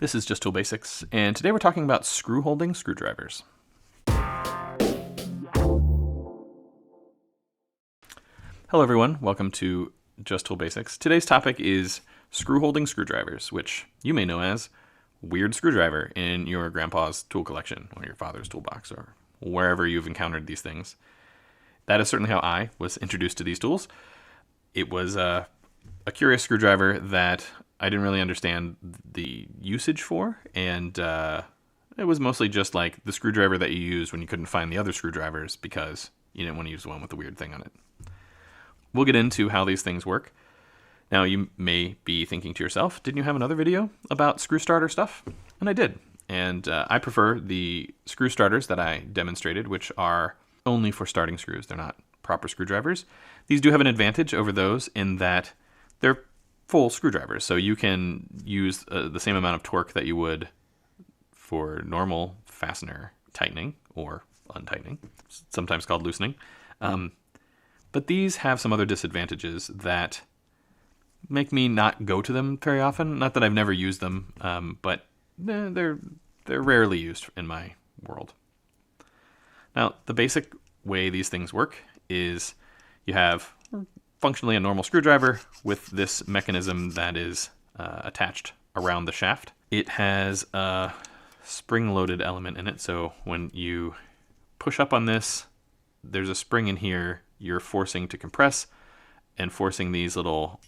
This is Just Tool Basics, and today we're talking about screw-holding screwdrivers. Hello everyone, welcome to Just Tool Basics. Today's topic is screw-holding screwdrivers, which you may know as weird screwdriver in your grandpa's tool collection, or your father's toolbox, or wherever you've encountered these things. That is certainly how I was introduced to these tools. It was a curious screwdriver that I didn't really understand the usage for, and it was mostly just like the screwdriver that you used when you couldn't find the other screwdrivers because you didn't want to use the one with the weird thing on it. We'll get into how these things work. Now, you may be thinking to yourself, didn't you have another video about screw starter stuff? And I did. And I prefer the screw starters that I demonstrated, which are only for starting screws. They're not proper screwdrivers. These do have an advantage over those in that they're full screwdrivers. So you can use the same amount of torque that you would for normal fastener tightening or untightening, sometimes called loosening. But these have some other disadvantages that make me not go to them very often. Not that I've never used them, but they're rarely used in my world. Now, the basic way these things work is you have functionally a normal screwdriver with this mechanism that is attached around the shaft. It has a spring-loaded element in it, so when you push up on this, there's a spring in here you're forcing to compress and forcing these little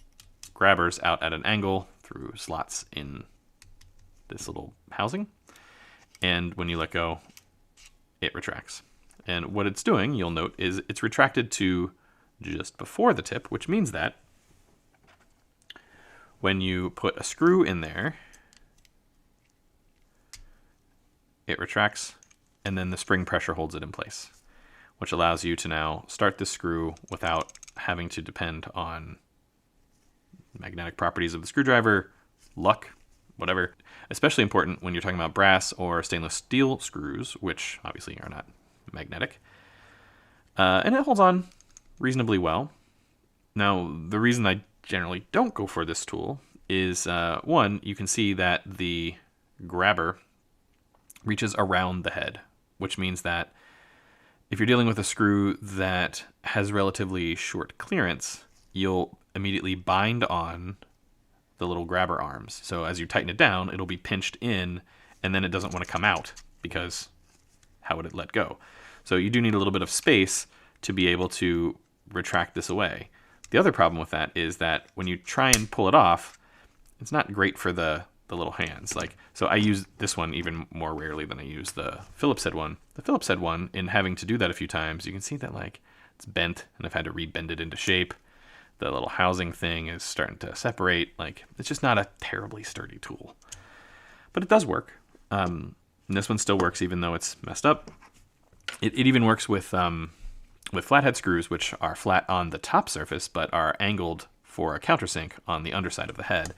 grabbers out at an angle through slots in this little housing. And when you let go, it retracts. And what it's doing, you'll note, is it's retracted to just before the tip, which means that when you put a screw in there, it retracts, and then the spring pressure holds it in place, which allows you to now start the screw without having to depend on magnetic properties of the screwdriver, luck, whatever. Especially important when you're talking about brass or stainless steel screws, which obviously are not magnetic. And it holds on reasonably well. Now, the reason I generally don't go for this tool is, one, you can see that the grabber reaches around the head, which means that if you're dealing with a screw that has relatively short clearance, you'll immediately bind on the little grabber arms. So as you tighten it down, it'll be pinched in, and then it doesn't want to come out because how would it let go? So you do need a little bit of space to be able to retract this away. The other problem with that is that when you try and pull it off, it's not great for the little hands. So I use this one even more rarely than I use the Phillips head one. The Phillips head one, in having to do that a few times, you can see that it's bent, and I've had to rebend it into shape. The little housing thing is starting to separate. It's just not a terribly sturdy tool, but it does work. And this one still works even though it's messed up. It even works with flathead screws, which are flat on the top surface but are angled for a countersink on the underside of the head.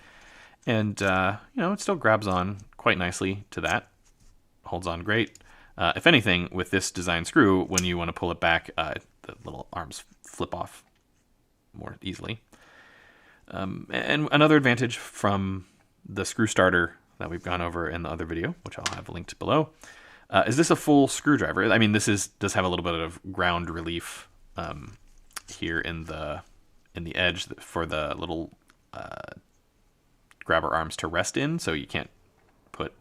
And it still grabs on quite nicely to that. Holds on great. If anything, with this design screw, when you want to pull it back, the little arms flip off more easily. And another advantage from the screw starter that we've gone over in the other video, which I'll have linked below, is this a full screwdriver? I mean, this does have a little bit of ground relief here in the edge for the little grabber arms to rest in, so you can't put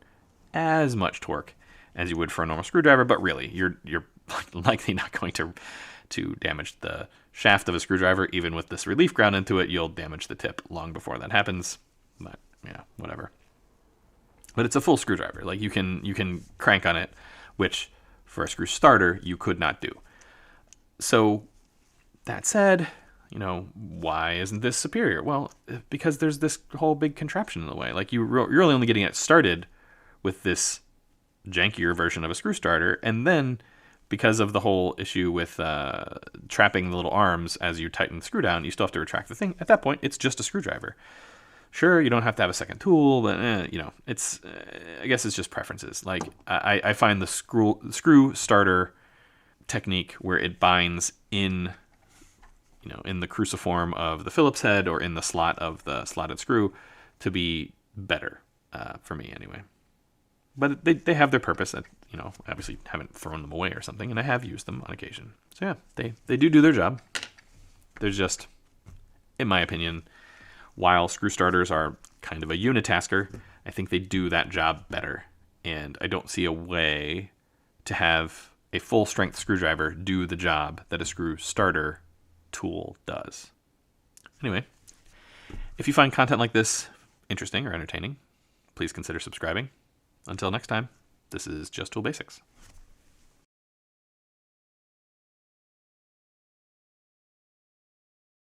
as much torque as you would for a normal screwdriver. But really, you're likely not going to damage the shaft of a screwdriver. Even with this relief ground into it, you'll damage the tip long before that happens. But yeah, whatever. But it's a full screwdriver. You can crank on it, which for a screw starter you could not do. So that said, why isn't this superior? Well, because there's this whole big contraption in the way. You're really only getting it started with this jankier version of a screw starter, and then because of the whole issue with trapping the little arms as you tighten the screw down, you still have to retract the thing. At that point, it's just a screwdriver. Sure, you don't have to have a second tool, but it's I guess it's just preferences. I find the screw starter technique where it binds in the cruciform of the Phillips head or in the slot of the slotted screw to be better. for me anyway. But they have their purpose. Obviously haven't thrown them away or something, and I have used them on occasion. So yeah, they do their job. There's just, in my opinion, while screw starters are kind of a unitasker, I think they do that job better. And I don't see a way to have a full strength screwdriver do the job that a screw starter tool does. Anyway, if you find content like this interesting or entertaining, please consider subscribing. Until next time, this is Just Tool Basics.